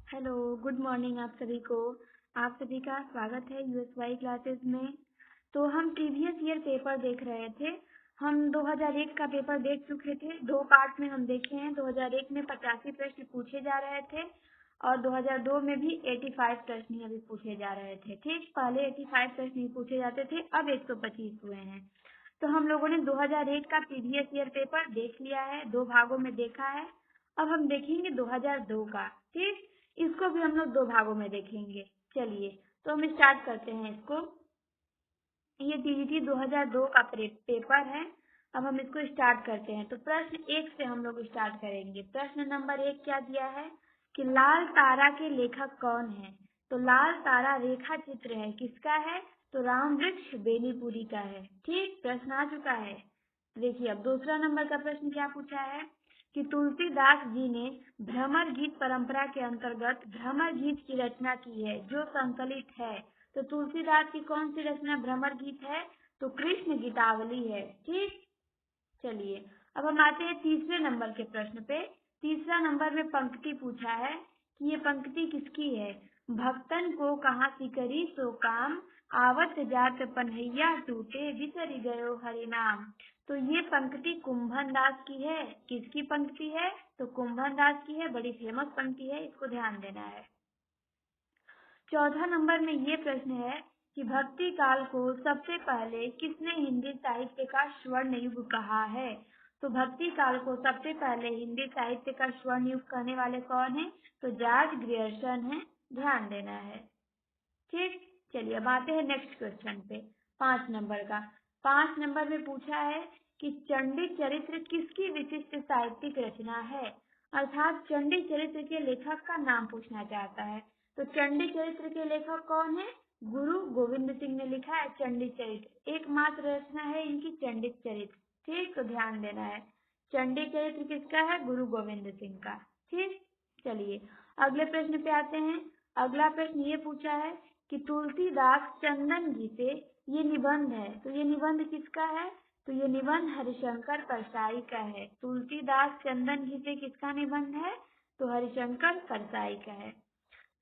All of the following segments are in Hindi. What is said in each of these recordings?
हेलो, गुड मॉर्निंग आप सभी को। आप सभी का स्वागत है यूएसवाई क्लासेस में। तो हम प्रीवियस ईयर पेपर देख रहे थे। हम 2001 का पेपर देख चुके थे। दो पार्ट में हम देखे हैं। 2001 में 85 प्रश्न पूछे जा रहे थे और 2002 में भी 85 प्रश्न ही अभी पूछे जा रहे थे। ठीक, पहले 85 प्रश्न ही पूछे जाते थे, अब 125 हुए हैं। तो हम लोगों ने 2001 का प्रीवियस ईयर पेपर देख लिया है, दो भागों में देखा है। अब हम देखेंगे 2002 का। ठीक, इसको भी हम लोग दो भागों में देखेंगे। चलिए, तो हम स्टार्ट करते हैं इसको। ये टीजीटी 2002 का पेपर है। अब हम इसको स्टार्ट करते हैं। तो प्रश्न 1 से हम लोग स्टार्ट करेंगे। प्रश्न नंबर 1 क्या दिया है कि लाल तारा के लेखक कौन है। तो लाल तारा रेखा चित्र है, किसका है? तो रामवृक्ष बेनीपुरी का है। ठीक, प्रश्न आ चुका है। देखिए, अब दूसरा नंबर का प्रश्न क्या पूछा है कि तुलसीदास जी ने भ्रमर गीत परंपरा के अंतर्गत भ्रमर गीत की रचना की है जो संकलित है। तो तुलसीदास की कौन सी रचना भ्रमर गीत है? तो कृष्ण गीतावली है। ठीक, चलिए अब हम आते हैं तीसरे नंबर के प्रश्न पे। तीसरा नंबर में पंक्ति पूछा है कि ये पंक्ति किसकी है। भक्तन को कहाँ सिकरी सो काम, आवत जात पन्हैया टूटे बिसरि गयो हरि नाम। तो ये पंक्ति कुंभन दास की है। किसकी पंक्ति है? तो कुंभन दास की है। बड़ी फेमस पंक्ति है, इसको ध्यान देना है। चौथा नंबर में ये प्रश्न है कि भक्ति काल को सबसे पहले किसने हिंदी साहित्य का स्वर्ण युग कहा है। तो भक्ति काल को सबसे पहले हिंदी साहित्य का स्वर्ण युग कहने वाले कौन है? तो जॉर्ज ग्रियर्सन है। ध्यान देना है। ठीक, चलिए अब आते हैं नेक्स्ट क्वेश्चन पे। 5 नंबर का। 5 नंबर में पूछा है कि चंडी चरित्र किसकी विशिष्ट साहित्यिक रचना है। अर्थात चंडी चरित्र के लेखक का नाम पूछना चाहता है। तो चंडी चरित्र के लेखक कौन है? गुरु गोविंद सिंह ने लिखा है चंडी चरित्र। एकमात्र रचना है इनकी चंडी चरित्र। ठीक, तो ध्यान देना है। चंडी चरित्र किसका है? गुरु गोविंद सिंह का। ठीक, चलिए अगले प्रश्न पे आते हैं। अगला प्रश्न ये पूछा है कि तुलसीदास चंदन गीते, ये निबंध है। तो ये निबंध किसका है? तो ये निबंध हरिशंकर परसाई का है। तुलसीदास चंदन गीते किसका निबंध है? तो हरिशंकर परसाई का है।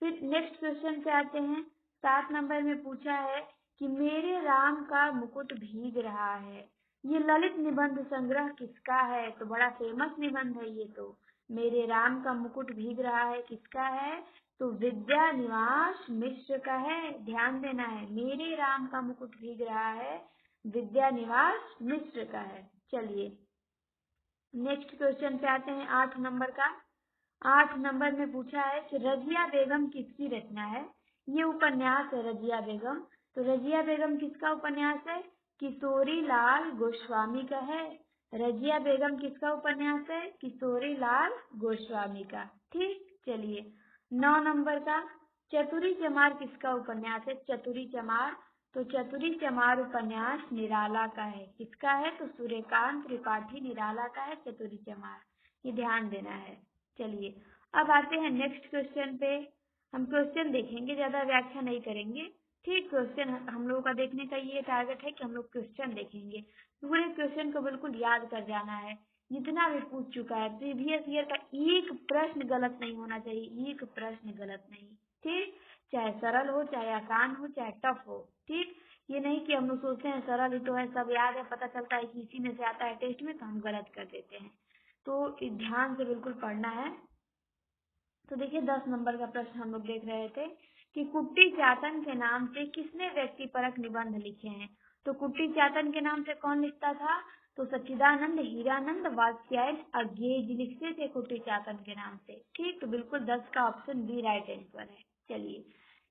फिर नेक्स्ट क्वेश्चन पे आते हैं। 7 नंबर में पूछा है कि मेरे राम का मुकुट भीग रहा है, ये ललित निबंध संग्रह किसका है। तो बड़ा फेमस निबंध है ये। तो मेरे राम का मुकुट भीग रहा है किसका है? तो विद्या निवास मिश्र का है। ध्यान देना है, मेरे राम का मुकुट भीग रहा है विद्या निवास मिश्र का है। चलिए नेक्स्ट क्वेश्चन पे आते हैं 8 नंबर का। 8 नंबर में पूछा है कि रजिया बेगम किसकी रचना है। ये उपन्यास है रजिया बेगम। तो रजिया बेगम किसका उपन्यास है? किशोरी लाल गोस्वामी का है। रजिया बेगम किसका उपन्यास है? किशोरी लाल गोस्वामी का। ठीक, चलिए 9 नंबर का। चतुरी चमार किसका उपन्यास है? चतुरी चमार। तो चतुरी चमार उपन्यास निराला का है। किसका है? तो सूर्यकांत त्रिपाठी निराला का है चतुरी चमार। ये ध्यान देना है। चलिए अब आते हैं नेक्स्ट क्वेश्चन पे। हम क्वेश्चन देखेंगे, ज्यादा व्याख्या नहीं करेंगे। ठीक, क्वेश्चन हम लोगों का देखने का ये टारगेट है कि हम लोग क्वेश्चन देखेंगे। पूरे क्वेश्चन को बिल्कुल याद कर जाना है। जितना भी पूछ चुका है प्रीवियस ईयर का, एक प्रश्न गलत नहीं होना चाहिए। एक प्रश्न गलत नहीं। ठीक, चाहे सरल हो, चाहे आसान हो, चाहे टफ हो। ठीक, ये नहीं कि हम लोग सोचते हैं सरल ही तो है, सब याद है, पता चलता है कि इसी में से आता है टेस्ट में, तो हम गलत कर देते हैं। तो ध्यान से बिल्कुल पढ़ना है। तो देखिए 10 नंबर का प्रश्न हम लोग देख रहे थे कि कुट्टी चातन के नाम से किसने व्यक्तिपरक निबंध लिखे हैं। तो कुट्टी चातन के नाम से कौन लिखता था? तो सच्चिदानंद हीरानंद वात्स्यायन अज्ञेय लिखते थे कुट्टी चातन के नाम से। ठीक, तो बिल्कुल 10 का ऑप्शन बी राइट आंसर है। चलिए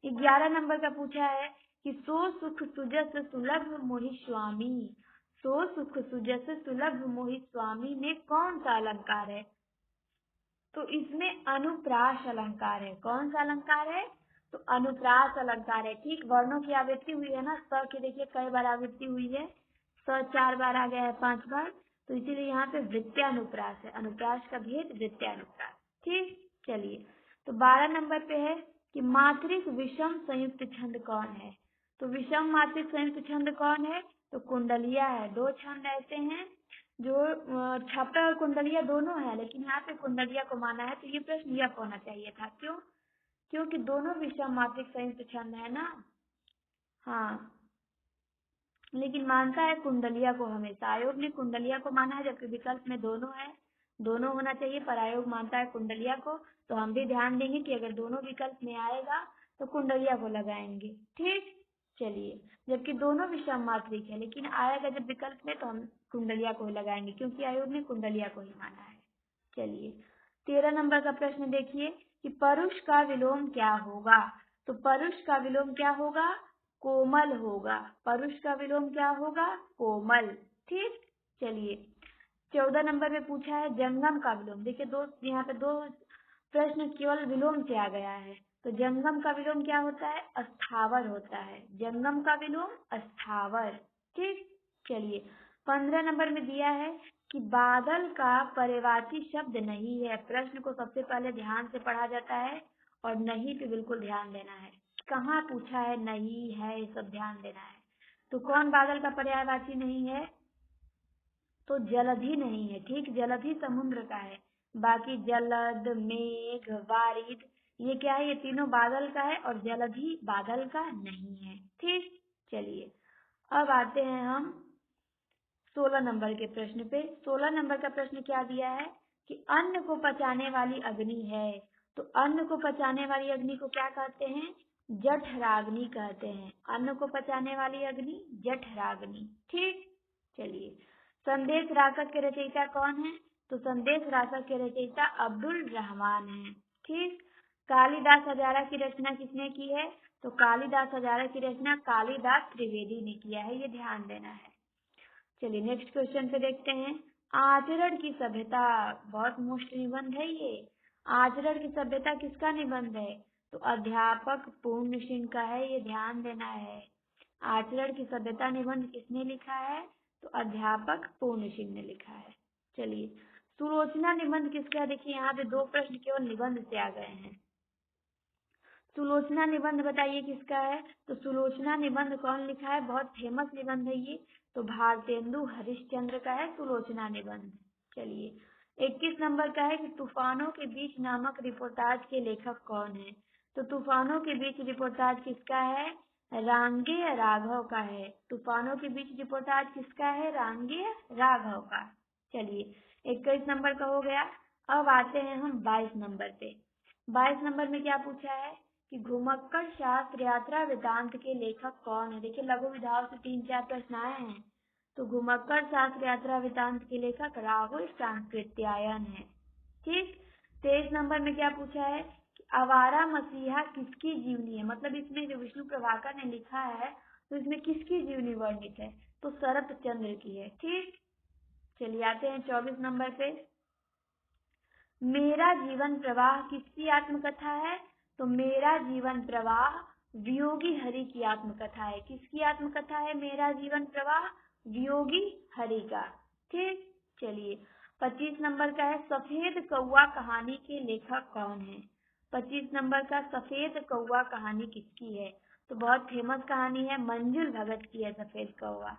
11 नंबर का पूछा है कि सो सुख सुजस सुलभ मोहि स्वामी, सो सुख सुजस सुलभ मोहि स्वामी में कौन सा अलंकार है। तो इसमें अनुप्रास अलंकार है। कौन सा अलंकार है? तो अनुप्रास अलंकार है। ठीक, वर्णों की आवृत्ति हुई है ना, स की देखिए कई बार आवृत्ति हुई है। स 4 बार आ गया है, 5 बार। तो इसीलिए यहाँ पे वृत्यानुप्रास है। अनुप्रास का भेद वृत्यानुप्रास। ठीक, चलिए तो 12 नंबर पे है कि मात्रिक विषम संयुक्त छंद कौन है। तो विषम मात्रिक संयुक्त छंद कौन है? तो कुंडलिया है। 2 छंद ऐसे हैं जो छापा और कुंडलिया दोनों है, लेकिन यहाँ पे कुंडलिया को माना है। तो ये प्रश्न यह होना चाहिए था। क्यों? क्योंकि दोनों विषम मात्रिक संयुक्त छंद है ना। हाँ, लेकिन मानता है कुंडलिया को हमेशा। आयोग ने कुंडलिया को माना है, जबकि विकल्प में दोनों है, दोनों होना चाहिए, पर आयोग मानता है कुंडलिया को। तो हम भी ध्यान देंगे कि अगर दोनों विकल्प में आएगा तो कुंडलिया को लगाएंगे। ठीक, चलिए, जबकि दोनों विषम मात्रिक है, लेकिन आएगा जब विकल्प में तो हम कुंडलिया को ही लगाएंगे, क्योंकि आयोग ने कुंडलिया को ही माना है। चलिए, 13 नंबर का प्रश्न देखिए कि परुष का विलोम क्या होगा। तो परुष का विलोम क्या होगा? कोमल होगा। परुष का विलोम क्या होगा? कोमल। ठीक, चलिए, 14 नंबर में पूछा है जंगम का विलोम। देखिए यहाँ पे दो प्रश्न केवल विलोम से आ गया है। तो जंगम का विलोम क्या होता है? अस्थावर होता है। जंगम का विलोम अस्थावर। ठीक, चलिए, 15 नंबर में दिया है कि बादल का पर्यायवाची शब्द नहीं है। प्रश्न को सबसे पहले ध्यान से पढ़ा जाता है और नहीं पे बिल्कुल ध्यान देना है। कहाँ पूछा है, नहीं है, ये सब ध्यान देना है। तो कौन बादल का पर्यायवाची नहीं है? तो जलधि नहीं है। ठीक, जलधि समुद्र का है। बाकी जलद, मेघ, वारिद, ये क्या है? ये तीनों बादल का है और जलधि बादल का नहीं है। ठीक, चलिए, अब आते हैं हम 16 नंबर के प्रश्न पे। 16 नंबर का प्रश्न क्या दिया है कि अन्न को पचाने वाली अग्नि है। तो अन्न को पचाने वाली अग्नि को क्या कहते हैं? जठराग्नि कहते हैं। अन्न को पचाने वाली अग्नि जठराग्नि। ठीक, चलिए, संदेश रासक के रचयिता कौन है? तो संदेश रासक के रचयिता अब्दुल रहमान है। ठीक, कालिदास हजारा की रचना किसने की है? तो कालिदास हजारा की रचना कालिदास त्रिवेदी ने किया है, ये ध्यान देना है। चलिए, नेक्स्ट क्वेश्चन पे देखते हैं। आचरण की सभ्यता, बहुत मोस्ट निबंध है ये। आचरण की सभ्यता किसका निबंध है? तो अध्यापक पूर्ण सिंह का है, ये ध्यान देना है। आचरण की सभ्यता निबंध किसने लिखा है? तो अध्यापक पूर्ण सिंह ने लिखा है। चलिए, सुलोचना निबंध किसका है? देखिए यहाँ पे दो प्रश्न केवल निबंध से आ गए हैं। सुलोचना निबंध बताइए किसका है? तो सुलोचना निबंध कौन लिखा है? बहुत फेमस निबंध है ये। तो भारतेंदु हरिश्चंद्र का है सुलोचना निबंध। चलिए, 21 नंबर का है कि तूफानों के बीच नामक रिपोर्टाज के लेखक कौन है? तो तूफानों के बीच रिपोर्टाज किसका है? रांगेय राघव का है। तूफानों के बीच रिपोर्टाज किसका है? रांगेय राघव का। चलिए, 21 नंबर का हो गया। अब आते हैं हम 22 नंबर पे। 22 नंबर में क्या पूछा है कि घुमक्कड़ शास्त्र यात्रा वृतांत के लेखक कौन है? देखिए, लघु विधाओं से 3-4 प्रश्न आए हैं। तो घुमक्कड़ शास्त्र यात्रा वृतांत के लेखक राहुल सांकृत्यायन है। ठीक, 23 नंबर में क्या पूछा है कि आवारा मसीहा किसकी जीवनी है? मतलब इसमें जो विष्णु प्रभाकर ने लिखा है तो इसमें किसकी जीवनी वर्णित है? तो शरत चंद्र की है। ठीक, चलिए आते हैं 24 नंबर पे। मेरा जीवन प्रवाह किसकी आत्मकथा है? तो मेरा जीवन प्रवाह वियोगी हरि की आत्मकथा है। किसकी आत्मकथा है मेरा जीवन प्रवाह? वियोगी हरि का। ठीक, चलिए, 25 नंबर का है सफेद कौवा कहानी के लेखक कौन है? 25 नंबर का सफेद कौवा कहानी किसकी है? तो बहुत फेमस कहानी है, मंजुल भगत की है सफेद कौवा।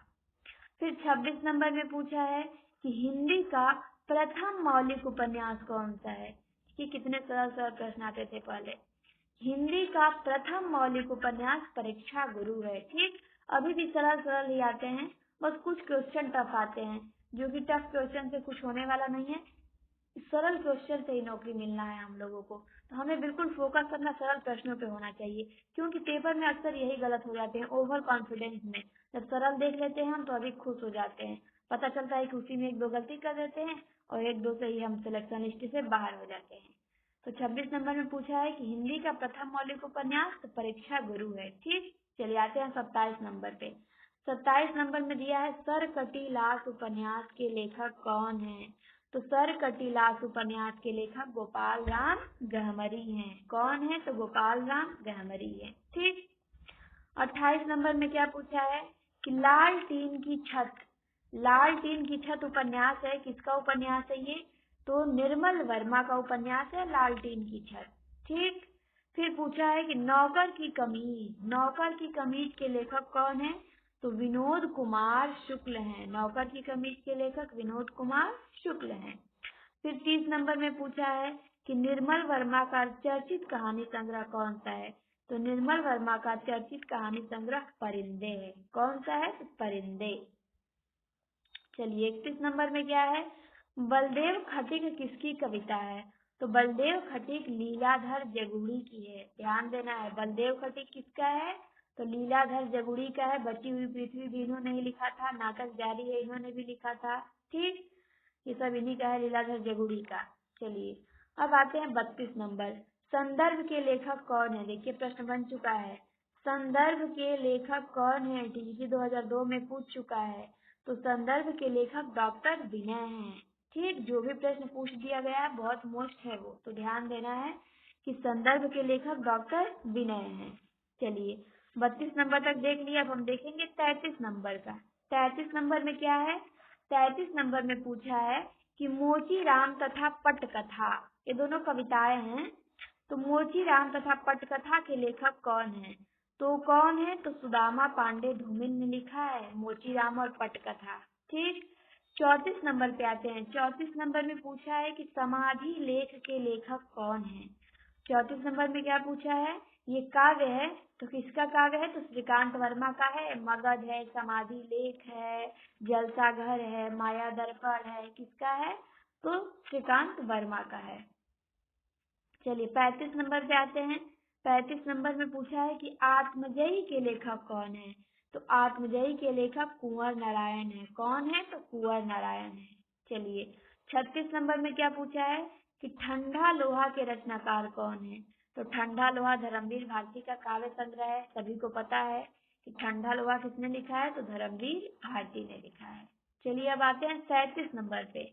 फिर 26 नंबर में पूछा है कि हिंदी का प्रथम मौलिक उपन्यास कौन सा है? कि कितने सरल सरल प्रश्न आते थे पहले। हिंदी का प्रथम मौलिक उपन्यास परीक्षा गुरु है। ठीक, अभी भी सरल सरल ही आते हैं, बस कुछ क्वेश्चन टफ आते हैं, जो कि टफ क्वेश्चन से कुछ होने वाला नहीं है। सरल क्वेश्चन से ही नौकरी मिलना है हम लोगों को, तो हमें बिल्कुल फोकस करना सरल प्रश्नों पे होना चाहिए, क्योंकि पेपर में अक्सर यही गलत हो जाते हैं, ओवर कॉन्फिडेंस में। जब सरल देख लेते हैं हम तो अधिक खुश हो जाते हैं, पता चलता है कि उसी में 1-2 गलती कर देते हैं और 1-2 से ही हम सिलेक्शन लिस्ट से बाहर हो जाते हैं। तो 26 नंबर में पूछा है कि हिंदी का प्रथम मौलिक उपन्यास तो परीक्षा गुरु है। ठीक, चलिए आते हैं 27 नंबर पे। 27 नंबर में दिया है सर कटीलास उपन्यास के लेखक कौन है? तो सर कटीलास उपन्यास के लेखक गोपाल राम गहमरी हैं। कौन है? तो गोपाल राम गहमरी है। ठीक, 28 नंबर में क्या पूछा है कि लाल टीन की छत, लाल टीन की छत उपन्यास है, किसका उपन्यास है ये? तो निर्मल वर्मा का उपन्यास है लाल टीन की छत। ठीक, फिर पूछा है कि नौकर की कमीज, नौकर की कमीज के लेखक कौन है? तो विनोद कुमार शुक्ल हैं। नौकर की कमीज के लेखक विनोद कुमार शुक्ल हैं। फिर 30 नंबर में पूछा है कि निर्मल वर्मा का चर्चित कहानी संग्रह कौन सा है। तो निर्मल वर्मा का चर्चित कहानी संग्रह परिंदे है। कौन सा है? तो परिंदे। चलिए 31 नंबर में क्या है? बलदेव खटिक किसकी कविता है? तो बलदेव खटिक लीलाधर जगुड़ी की है। ध्यान देना है, बलदेव खटिक किसका है? तो लीलाधर जगुड़ी का है। बची हुई पृथ्वी भी इन्होंने ही लिखा था, नाटक जारी है इन्होंने भी लिखा था। ठीक, ये सब इन्हीं का है, लीलाधर जगुड़ी का। चलिए अब आते हैं 32 नंबर। संदर्भ के लेखक कौन है? देखिए प्रश्न बन चुका है, संदर्भ के लेखक कौन है? टीजीटी 2002 में पूछ चुका है। तो संदर्भ के लेखक डॉक्टर विनय हैं। ठीक, जो भी प्रश्न पूछ दिया गया है बहुत मोस्ट है वो, तो ध्यान देना है कि संदर्भ के लेखक डॉक्टर विनय हैं। चलिए 32 नंबर तक देख लिया। अब हम देखेंगे 33 नंबर का। 33 नंबर में क्या है? 33 नंबर में पूछा है कि मोची राम तथा पटकथा, ये दोनों कविताएं हैं। तो मोची राम तथा पटकथा के लेखक कौन है? तो कौन है? तो सुदामा पांडे धूमिल ने लिखा है मोची राम और पटकथा। ठीक, 34 नंबर पे आते हैं। 34 नंबर में पूछा है कि समाधि लेख के लेखक कौन है। 34 नंबर में क्या पूछा है? ये काव्य है, तो किसका काव्य है? तो श्रीकांत वर्मा का है। मगध है, समाधि लेख है, जलसा घर है, माया दर्पण है, किसका है? तो श्रीकांत वर्मा का है। चलिए 35 नंबर पे आते हैं। 35 नंबर में पूछा है कि आत्मजयी के लेखक कौन है। तो आत्मजयी के लेखक कुंवर नारायण है। कौन है? तो कुंवर नारायण है। चलिए 36 नंबर में क्या पूछा है कि ठंडा लोहा के रचनाकार कौन है। तो ठंडा लोहा धर्मवीर भारती का काव्य संग्रह है। सभी को पता है कि ठंडा लोहा किसने लिखा है? तो धर्मवीर भारती ने लिखा है। चलिए अब आते हैं 37 नंबर पे।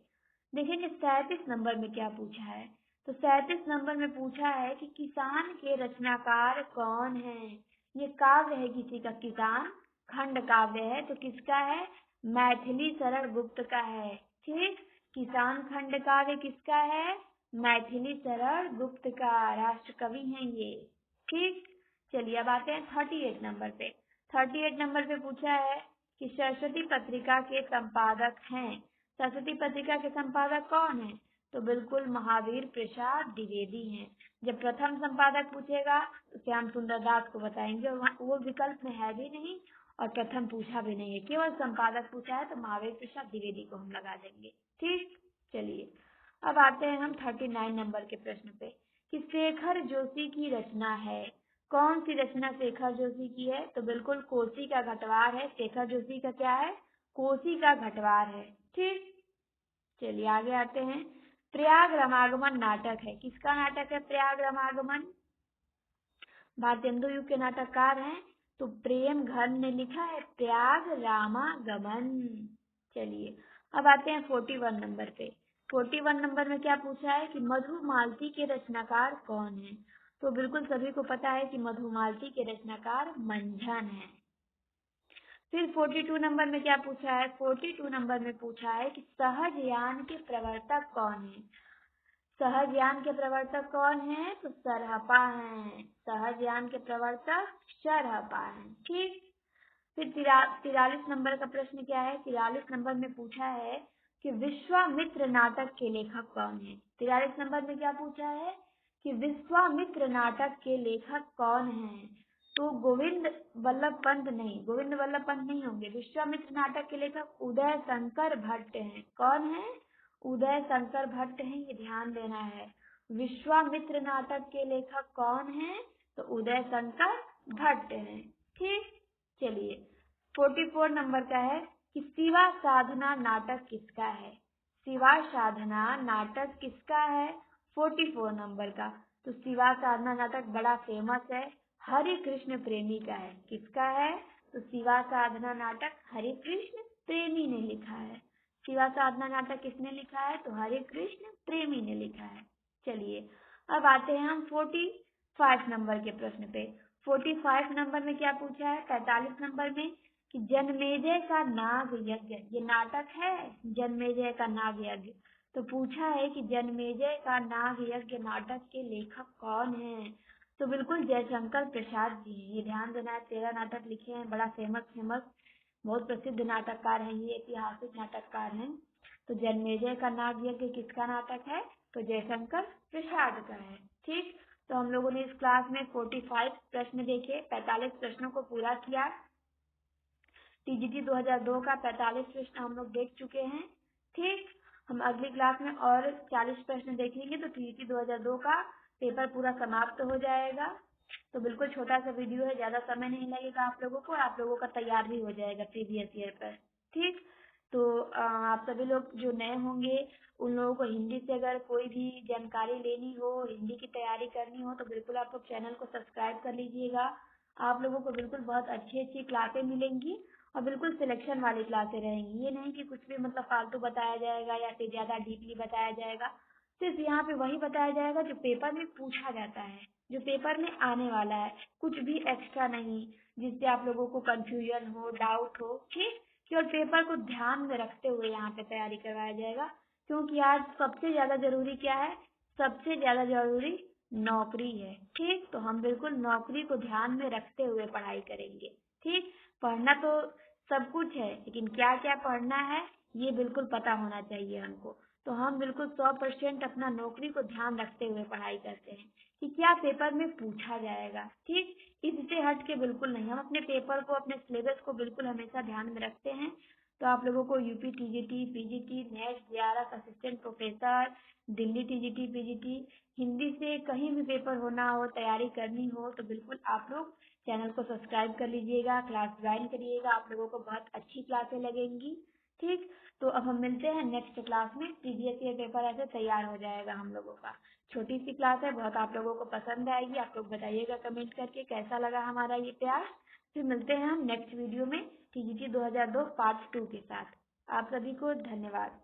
देखेंगे 37 नंबर में क्या पूछा है। तो 37 नंबर में पूछा है कि किसान के रचनाकार कौन है। ये काव्य है किसी का, किसान खंड काव्य है। तो किसका है? मैथिली शरण गुप्त का है। ठीक, किसान खंड काव्य किसका है? मैथिली शरण गुप्त का, राष्ट्र कवि हैं ये। ठीक, चलिए अब आते हैं 38 नंबर पे। 38 नंबर पे पूछा है कि सरस्वती पत्रिका के संपादक हैं। सरस्वती पत्रिका के संपादक कौन है? तो बिल्कुल महावीर प्रसाद द्विवेदी हैं। जब प्रथम संपादक पूछेगा तो श्याम सुंदर दास को बताएंगे, वो विकल्प में है भी नहीं और प्रथम पूछा भी नहीं है, केवल संपादक पूछा है तो महावीर प्रसाद द्विवेदी को हम लगा देंगे। ठीक, चलिए अब आते हैं हम 39 नंबर के प्रश्न पे कि शेखर जोशी की रचना है। कौन सी रचना शेखर जोशी की है? तो बिल्कुल कोसी का घटवार है। शेखर जोशी का क्या है? कोसी का घटवार है। ठीक, चलिए आगे आते हैं। प्रयाग रामागमन नाटक है। किसका नाटक है प्रयाग रामागमन? भारतेंदु युग के नाटककार हैं, तो प्रेम घर ने लिखा है प्रयाग रामागमन। चलिए अब आते हैं 41 नंबर पे। 41 नंबर में क्या पूछा है कि मधुमालती के रचनाकार कौन है। तो बिल्कुल सभी को पता है कि मधुमालती के रचनाकार मंझन है। फिर 42 नंबर में क्या पूछा है? 42 नंबर में पूछा है कि सहजयान के प्रवर्तक कौन है। सहजयान के प्रवर्तक कौन है? तो सरहपा हैं। सहजयान के प्रवर्तक सरहपा हैं। ठीक, फिर 43 नंबर का प्रश्न क्या है? 43 नंबर में पूछा है कि विश्वामित्र नाटक के लेखक कौन है। 43 नंबर में क्या पूछा है कि विश्वामित्र नाटक के लेखक कौन है। तो गोविंद वल्लभ पंत नहीं, गोविंद वल्लभ पंत नहीं होंगे। विश्वामित्र नाटक के लेखक उदय शंकर भट्ट हैं। कौन है? उदय शंकर भट्ट हैं, ये ध्यान देना है। विश्वामित्र नाटक के लेखक कौन है? तो उदय शंकर भट्ट हैं। ठीक, चलिए 44 नंबर का है कि शिवा साधना नाटक किसका है। शिवा साधना नाटक किसका है? 44 नंबर का। तो शिवा साधना नाटक बड़ा फेमस है, हरि कृष्ण प्रेमी का है। किसका है? तो शिवा साधना नाटक हरि कृष्ण प्रेमी ने लिखा है। शिवा साधना नाटक किसने लिखा है? तो हरि कृष्ण प्रेमी ने लिखा है। चलिए अब आते हैं हम 45 नंबर के प्रश्न पे। 45 नंबर में क्या पूछा है? 45 नंबर में कि जन्मेजय का नाग यज्ञ, ये नाटक है जन्मेजय का नाग यज्ञ। तो पूछा है कि जन्मेजय का नाग यज्ञ नाटक के लेखक कौन हैं। तो बिल्कुल जयशंकर प्रसाद जी हैं, ये ध्यान देना है। 13 नाटक लिखे हैं, बड़ा फेमस बहुत प्रसिद्ध नाटककार हैं, ये ऐतिहासिक नाटककार हैं। तो जन्मेजय का नाग यज्ञ किसका नाटक है? तो जयशंकर प्रसाद का है। ठीक, तो हम लोगों ने इस क्लास में 45 प्रश्न देखे, 45 प्रश्नों को पूरा किया। टीजीटी 2002 का 45 प्रश्न हम लोग देख चुके हैं। ठीक, हम अगली क्लास में और 40 प्रश्न देखेंगे तो टीजीटी 2002 का पेपर पूरा समाप्त हो जाएगा। तो बिल्कुल छोटा सा वीडियो है, ज्यादा समय नहीं लगेगा आप लोगों को, आप लोगों का तैयार भी हो जाएगा प्रीवियस ईयर पर। ठीक, तो आप सभी लोग जो नए होंगे उन लोगों को हिंदी से अगर कोई भी जानकारी लेनी हो, हिंदी की तैयारी करनी हो तो बिल्कुल आप लोग चैनल को सब्सक्राइब कर लीजिएगा। आप लोगों को बिल्कुल बहुत अच्छी अच्छी क्लासें मिलेंगी और बिल्कुल सिलेक्शन वाली क्लासें रहेंगी। ये नहीं कि कुछ भी मतलब फालतू बताया जाएगा या फिर ज्यादा डीपली बताया जाएगा। सिर्फ यहाँ पे वही बताया जाएगा जो पेपर में पूछा जाता है, जो पेपर में आने वाला है, कुछ भी एक्स्ट्रा नहीं जिससे आप लोगों को कंफ्यूजन हो, डाउट हो। ठीक, केवल पेपर को ध्यान में रखते हुए यहाँ पे तैयारी करवाया जाएगा, क्योंकि आज सबसे ज्यादा जरूरी क्या है? सबसे ज्यादा जरूरी नौकरी है। ठीक, तो हम बिल्कुल नौकरी को ध्यान में रखते हुए पढ़ाई करेंगे। ठीक, पढ़ना तो सब कुछ है, लेकिन क्या क्या पढ़ना है ये बिल्कुल पता होना चाहिए हमको। तो हम बिल्कुल 100% अपना नौकरी को ध्यान रखते हुए पढ़ाई करते हैं कि क्या पेपर में पूछा जाएगा। ठीक, इससे हट के बिल्कुल नहीं, हम अपने पेपर को, अपने सिलेबस को बिल्कुल हमेशा ध्यान में रखते हैं। तो आप लोगों को UP TGT, PGT, net, JRF, assistant professor, Delhi TGT, PGT, Hindi से कहीं भी पेपर होना हो, तैयारी करनी हो तो बिल्कुल आप लोग चैनल को सब्सक्राइब कर लीजिएगा, क्लास ज्वाइन करिएगा, आप लोगों को बहुत अच्छी क्लासें लगेंगी। ठीक, तो अब हम मिलते हैं नेक्स्ट क्लास में। प्रीवियस ईयर पेपर ऐसे तैयार हो जाएगा हम लोगों का। छोटी सी क्लास है, बहुत आप लोगों को पसंद आएगी। आप लोग बताइएगा कमेंट करके कैसा लगा हमारा ये प्रयास। फिर मिलते हैं हम नेक्स्ट वीडियो में टीजीटी 2002 पार्ट 2 के साथ। आप सभी को धन्यवाद।